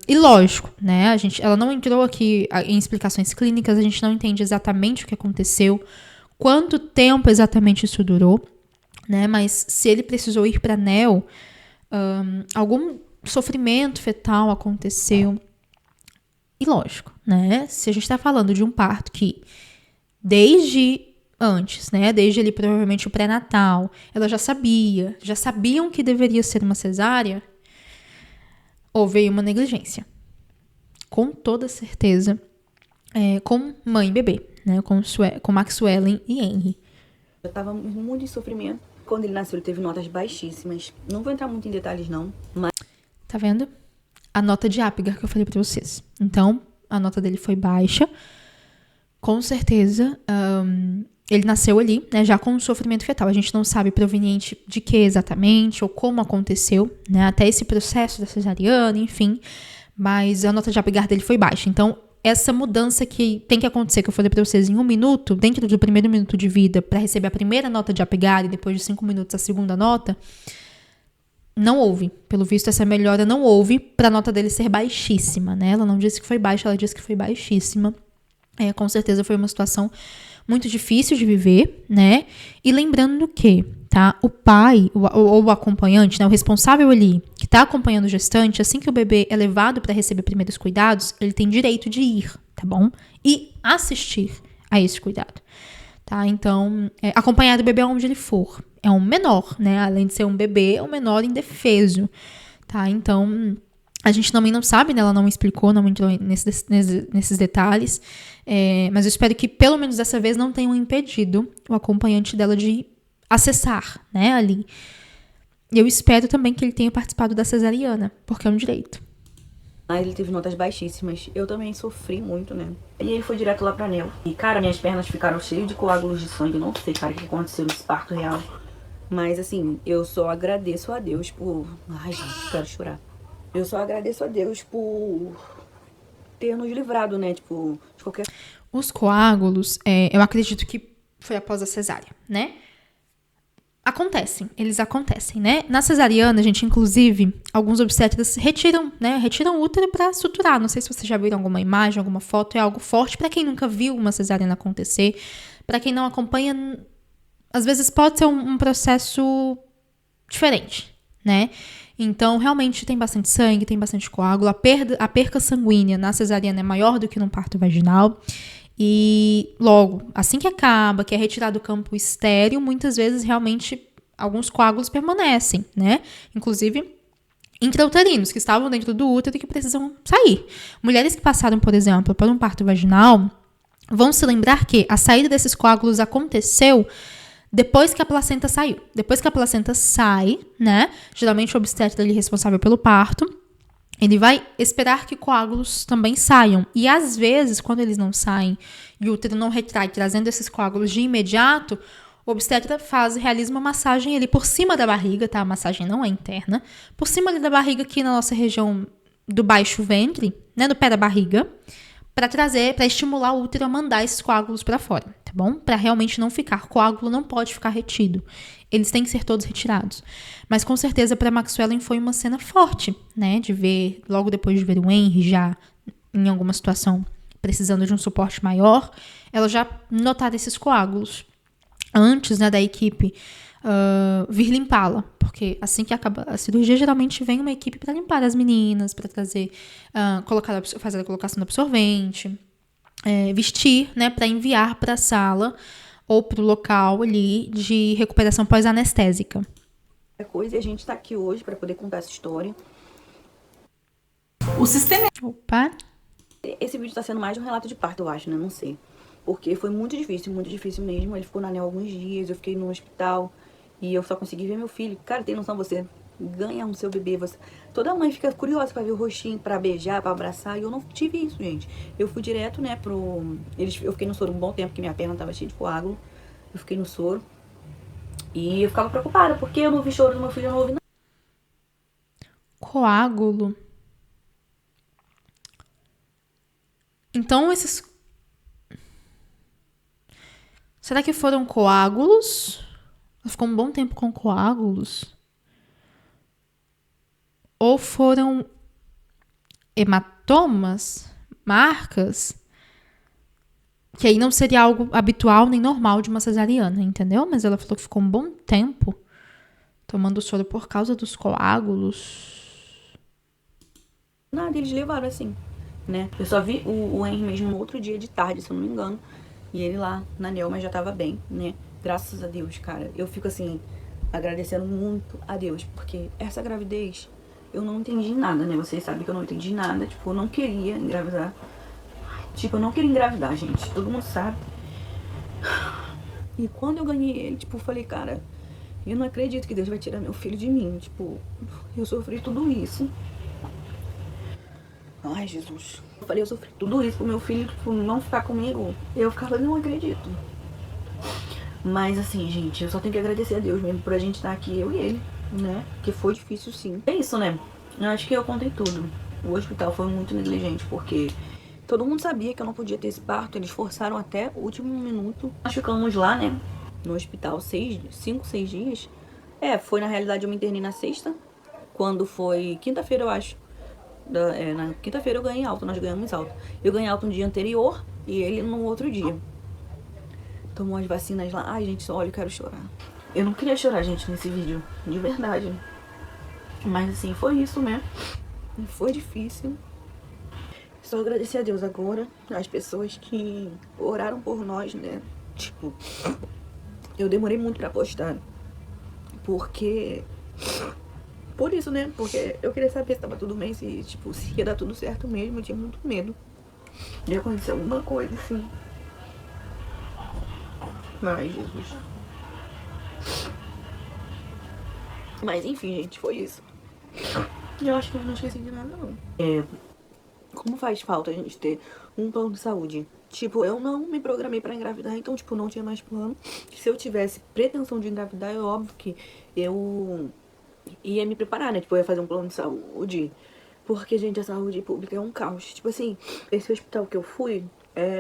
E lógico, né? Ela não entrou aqui em explicações clínicas, a gente não entende exatamente o que aconteceu, quanto tempo exatamente isso durou, né? Mas se ele precisou ir para NEO, algum sofrimento fetal aconteceu. E lógico, né? Se a gente tá falando de um parto que desde antes, né? Desde ali provavelmente o pré-natal, ela sabiam que deveria ser uma cesárea, houve aí uma negligência. Com toda certeza, com mãe e bebê, né? Com Maxwellen e Henry. Eu tava muito em sofrimento. Quando ele nasceu, ele teve notas baixíssimas. Não vou entrar muito em detalhes, não. Mas... Tá vendo? A nota de Apgar que eu falei pra vocês. Então, a nota dele foi baixa. Com certeza, ele nasceu ali, né, já com um sofrimento fetal. A gente não sabe proveniente de que exatamente, ou como aconteceu, né, até esse processo da cesariana, enfim. Mas a nota de Apgar dele foi baixa. Então, essa mudança que tem que acontecer, que eu falei pra vocês, em 1 minuto, dentro do primeiro minuto de vida, para receber a primeira nota de Apgar e depois de 5 minutos a segunda nota, não houve. Pelo visto, essa melhora não houve pra nota dele ser baixíssima, né? Ela não disse que foi baixa, ela disse que foi baixíssima. Com certeza foi uma situação muito difícil de viver, né? E lembrando que, tá? O pai, ou o acompanhante, né? O responsável ali, que tá acompanhando o gestante, assim que o bebê é levado para receber primeiros cuidados, ele tem direito de ir, tá bom? E assistir a esse cuidado, tá? Então, acompanhar o bebê onde ele for. É um menor, né? Além de ser um bebê, é um menor indefeso, tá? Então, a gente também não sabe, né? Ela não explicou, não entrou nesses detalhes. Mas eu espero que, pelo menos dessa vez, não tenham impedido o acompanhante dela de acessar, né? Ali. E eu espero também que ele tenha participado da cesariana, porque é um direito. Aí ele teve notas baixíssimas. Eu também sofri muito, né? E ele foi direto lá pra NEO. E, cara, minhas pernas ficaram cheias de coágulos de sangue. Não sei, cara, o que aconteceu nesse parto real. Mas, assim, eu só agradeço a Deus por... Ai, gente, quero chorar. Eu só agradeço a Deus por ter nos livrado, né? Tipo, de qualquer... Os coágulos, eu acredito que foi após a cesárea, né? Eles acontecem, né? Na cesariana, a gente, inclusive, alguns obstetras retiram o útero pra suturar. Não sei se vocês já viram alguma imagem, alguma foto, é algo forte. Pra quem nunca viu uma cesariana acontecer, pra quem não acompanha, às vezes pode ser um processo diferente, né? Então, realmente tem bastante sangue, tem bastante coágulo. A perca sanguínea na cesariana é maior do que no parto vaginal. E logo, assim que acaba, que é retirado do campo estéril, muitas vezes realmente alguns coágulos permanecem, né? Inclusive intrauterinos que estavam dentro do útero e que precisam sair. Mulheres que passaram, por exemplo, por um parto vaginal vão se lembrar que a saída desses coágulos aconteceu depois que a placenta saiu. Depois que a placenta sai, né? Geralmente o obstetra é responsável pelo parto. Ele vai esperar que coágulos também saiam. E às vezes, quando eles não saem e o útero não retrai, trazendo esses coágulos de imediato, o obstetra realiza uma massagem ali por cima da barriga, tá? A massagem não é interna. Por cima ali da barriga, aqui na nossa região do baixo ventre, né? Do pé da barriga, para estimular o útero a mandar esses coágulos para fora, tá bom? Para realmente não ficar. Coágulo não pode ficar retido. Eles têm que ser todos retirados. Mas com certeza para Maxwellen foi uma cena forte, né? De ver, logo depois de ver o Henry já em alguma situação precisando de um suporte maior, ela já notar esses coágulos antes, né, da equipe vir limpá-la. Porque assim que acaba a cirurgia, geralmente vem uma equipe para limpar as meninas, para trazer, fazer a colocação do absorvente, vestir, né, para enviar para a sala ou para o local ali de recuperação pós-anestésica. Coisa, e a gente tá aqui hoje para poder contar essa história. O sistema... Opa! Esse vídeo tá sendo mais um relato de parto, eu acho, né? Não sei. Porque foi muito difícil mesmo. Ele ficou na NEO alguns dias, eu fiquei no hospital e eu só consegui ver meu filho. Cara, tem noção, você ganha o seu bebê, toda mãe fica curiosa pra ver o rostinho, pra beijar, pra abraçar, e eu não tive isso, gente. Eu fui direto, né, eu fiquei no soro um bom tempo, porque minha perna tava cheia de coágulo. Eu fiquei no soro. E eu ficava preocupada, porque eu não vi choro do meu filho, eu não ouvi nada. Coágulo. Então, será que foram coágulos? Ela ficou um bom tempo com coágulos? Ou foram hematomas? Marcas? Que aí não seria algo habitual nem normal de uma cesariana, entendeu? Mas ela falou que ficou um bom tempo tomando soro por causa dos coágulos. Nada, eles levaram assim, né? Eu só vi o Henry mesmo no outro dia de tarde, se eu não me engano. E ele lá na Nel, mas já tava bem, né? Graças a Deus, cara. Eu fico assim, agradecendo muito a Deus, porque essa gravidez, eu não entendi nada, né? Vocês sabem que eu não entendi nada. Tipo, eu não queria engravidar. Tipo, eu não queria engravidar, gente. Todo mundo sabe. E quando eu ganhei ele, tipo, eu falei, cara, eu não acredito que Deus vai tirar meu filho de mim. Tipo, eu sofri tudo isso. Ai, Jesus. Eu falei, eu sofri tudo isso pro meu filho, tipo, não ficar comigo. Eu ficava, não acredito. Mas assim, gente, eu só tenho que agradecer a Deus mesmo por a gente estar aqui, eu e ele, né? Que foi difícil, sim. É isso, né? Eu acho que eu contei tudo. O hospital foi muito negligente, porque todo mundo sabia que eu não podia ter esse parto. Eles forçaram até o último minuto. Nós ficamos lá, né? No hospital 5, 6 dias. Foi na realidade eu me internei na sexta. Quando foi quinta-feira, eu acho. Na quinta-feira eu ganhei alta, nós ganhamos alta. Eu ganhei alta no dia anterior e ele no outro dia. Tomou as vacinas lá. Ai, gente, olha, eu quero chorar. Eu não queria chorar, gente, nesse vídeo. De verdade. Mas assim, foi isso, né? Foi difícil. Só agradecer a Deus agora, as pessoas que oraram por nós, né? Tipo, eu demorei muito pra postar. Porque... Por isso, né? Porque eu queria saber se tava tudo bem, se ia dar tudo certo mesmo. Eu tinha muito medo de acontecer alguma coisa, assim. Ai, Jesus. Mas enfim, gente, foi isso. Eu acho que eu não esqueci de nada, não. Como faz falta a gente ter um plano de saúde? Tipo, eu não me programei pra engravidar, então, tipo, não tinha mais plano. Se eu tivesse pretensão de engravidar, é óbvio que eu ia me preparar, né? Tipo, eu ia fazer um plano de saúde. Porque, gente, a saúde pública é um caos. Tipo assim, esse hospital que eu fui,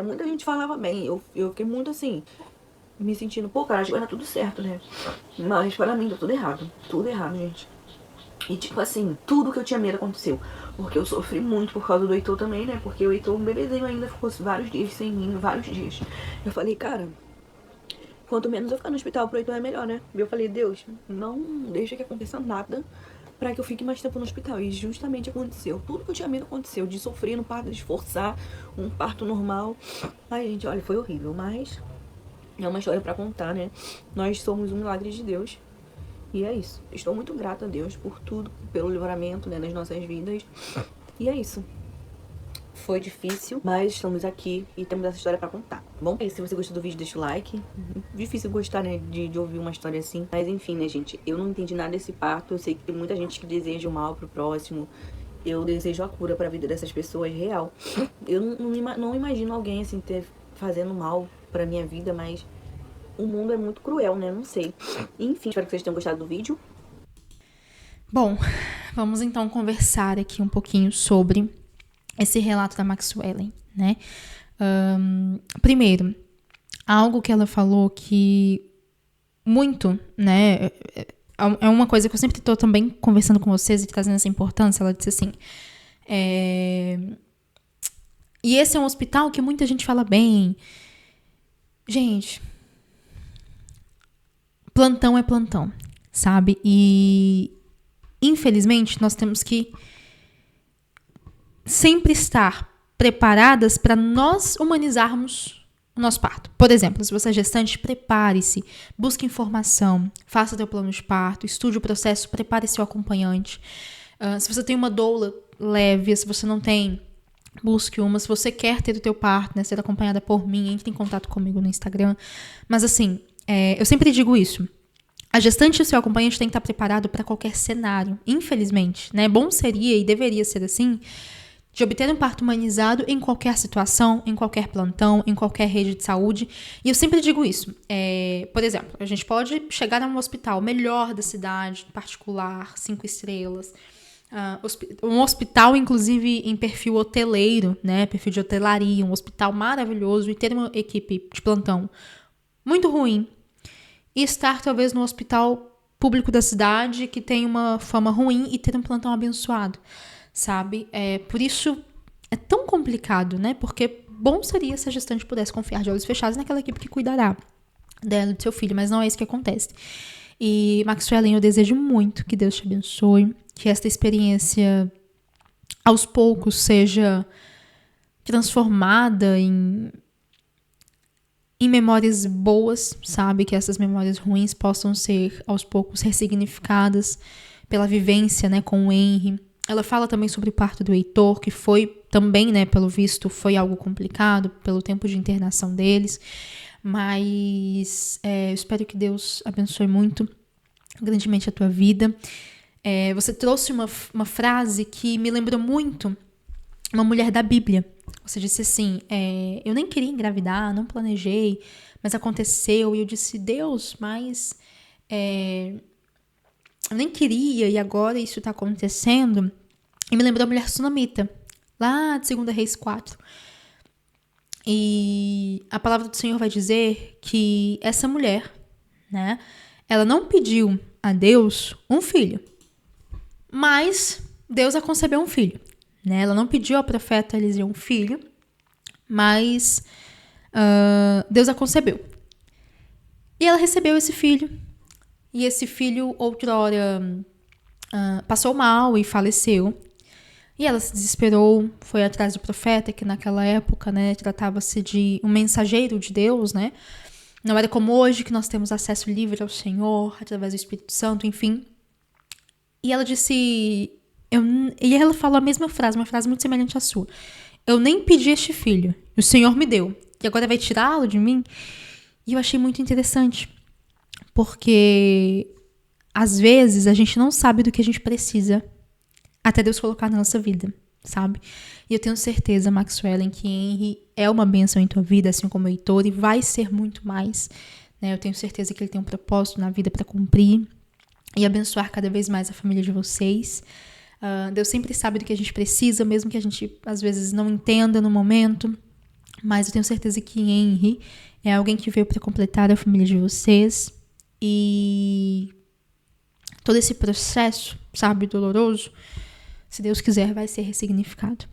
muita gente falava bem. Eu fiquei muito assim, me sentindo, pô, cara, acho que vai dar tudo certo, né? Mas para mim deu tudo errado. Tudo errado, gente. E tipo assim, tudo que eu tinha medo aconteceu. Porque eu sofri muito por causa do Heitor também, né? Porque o Heitor, um bebezinho ainda, ficou vários dias sem mim, vários dias. Eu falei, cara, quanto menos eu ficar no hospital pro Heitor é melhor, né? E eu falei, Deus, não deixa que aconteça nada pra que eu fique mais tempo no hospital. E justamente aconteceu. Tudo que eu tinha medo aconteceu. De sofrer no parto, de esforçar um parto normal. Ai, gente, olha, foi horrível. Mas é uma história pra contar, né? Nós somos um milagre de Deus. E é isso. Estou muito grata a Deus por tudo, pelo livramento, né, nas nossas vidas. E é isso. Foi difícil, mas estamos aqui e temos essa história pra contar, tá bom? E se você gostou do vídeo, deixa o like. Difícil gostar, né, de ouvir uma história assim. Mas enfim, né, gente, eu não entendi nada desse parto. Eu sei que tem muita gente que deseja o mal pro próximo. Eu desejo a cura pra vida dessas pessoas, real. Eu não imagino alguém, assim, fazendo mal pra minha vida, mas o mundo é muito cruel, né? Não sei. Enfim, espero que vocês tenham gostado do vídeo. Bom, vamos então conversar aqui um pouquinho sobre esse relato da Maxwellen, né? Primeiro, algo que ela falou que muito, né? É uma coisa que eu sempre estou também conversando com vocês e trazendo essa importância. Ela disse assim, e esse é um hospital que muita gente fala bem. Gente, plantão é plantão, sabe? E, infelizmente, nós temos que sempre estar preparadas para nós humanizarmos o nosso parto. Por exemplo, se você é gestante, prepare-se, busque informação, faça teu plano de parto, estude o processo, prepare seu acompanhante. Se você tem uma doula, leve. Se você não tem, busque uma. Se você quer ter o teu parto, né, ser acompanhada por mim, entre em contato comigo no Instagram. Mas assim, eu sempre digo isso. A gestante e o seu acompanhante tem que estar preparado para qualquer cenário. Infelizmente, né? Bom seria e deveria ser assim, de obter um parto humanizado em qualquer situação, em qualquer plantão, em qualquer rede de saúde. E eu sempre digo isso. Por exemplo, a gente pode chegar a um hospital melhor da cidade, particular, 5 estrelas, um hospital, inclusive, em perfil hoteleiro, né? Perfil de hotelaria, um hospital maravilhoso, e ter uma equipe de plantão muito ruim. E estar, talvez, no hospital público da cidade que tem uma fama ruim e ter um plantão abençoado, sabe? Por isso é tão complicado, né? Porque bom seria se a gestante pudesse confiar de olhos fechados naquela equipe que cuidará dela e do seu filho, mas não é isso que acontece. E, Maxwellen, eu desejo muito que Deus te abençoe, que esta experiência, aos poucos, seja transformada em memórias boas, sabe? Que essas memórias ruins possam ser, aos poucos, ressignificadas pela vivência, né, com o Henry. Ela fala também sobre o parto do Heitor, que foi também, né, pelo visto, foi algo complicado, pelo tempo de internação deles. Mas eu espero que Deus abençoe muito, grandemente a tua vida. Você trouxe uma frase que me lembrou muito uma mulher da Bíblia. Você disse assim, eu nem queria engravidar, não planejei, mas aconteceu. E eu disse, Deus, mas eu nem queria e agora isso está acontecendo. E me lembrou a mulher sunamita, lá de 2 Reis 4. E a palavra do Senhor vai dizer que essa mulher, né, ela não pediu a Deus um filho, mas Deus a concebeu um filho. Né? Ela não pediu ao profeta Eliseu um filho, mas Deus a concebeu. E ela recebeu esse filho. E esse filho, outrora, passou mal e faleceu. E ela se desesperou, foi atrás do profeta, que naquela época, né, tratava-se de um mensageiro de Deus, né? Não era como hoje, que nós temos acesso livre ao Senhor, através do Espírito Santo, enfim. E ela disse... E ela falou a mesma frase, uma frase muito semelhante à sua. Eu nem pedi este filho, o Senhor me deu. E agora vai tirá-lo de mim? E eu achei muito interessante. Porque, às vezes, a gente não sabe do que a gente precisa até Deus colocar na nossa vida, sabe? E eu tenho certeza, Maxwellen, que Henry é uma bênção em tua vida, assim como o Heitor, e vai ser muito mais. Né? Eu tenho certeza que ele tem um propósito na vida para cumprir e abençoar cada vez mais a família de vocês. Deus sempre sabe do que a gente precisa, mesmo que a gente, às vezes, não entenda no momento. Mas eu tenho certeza que Henry é alguém que veio para completar a família de vocês. E todo esse processo, sabe, doloroso, se Deus quiser, vai ser ressignificado.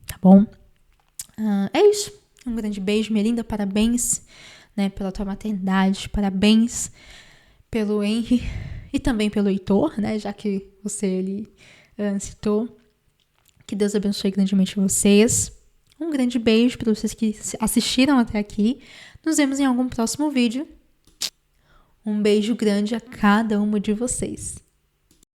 Tá bom? É isso. Um grande beijo, minha linda. Parabéns, né, pela tua maternidade. Parabéns pelo Henry e também pelo Heitor, né, já que ele citou. Que Deus abençoe grandemente vocês. Um grande beijo para vocês que assistiram até aqui. Nos vemos em algum próximo vídeo. Um beijo grande a cada uma de vocês.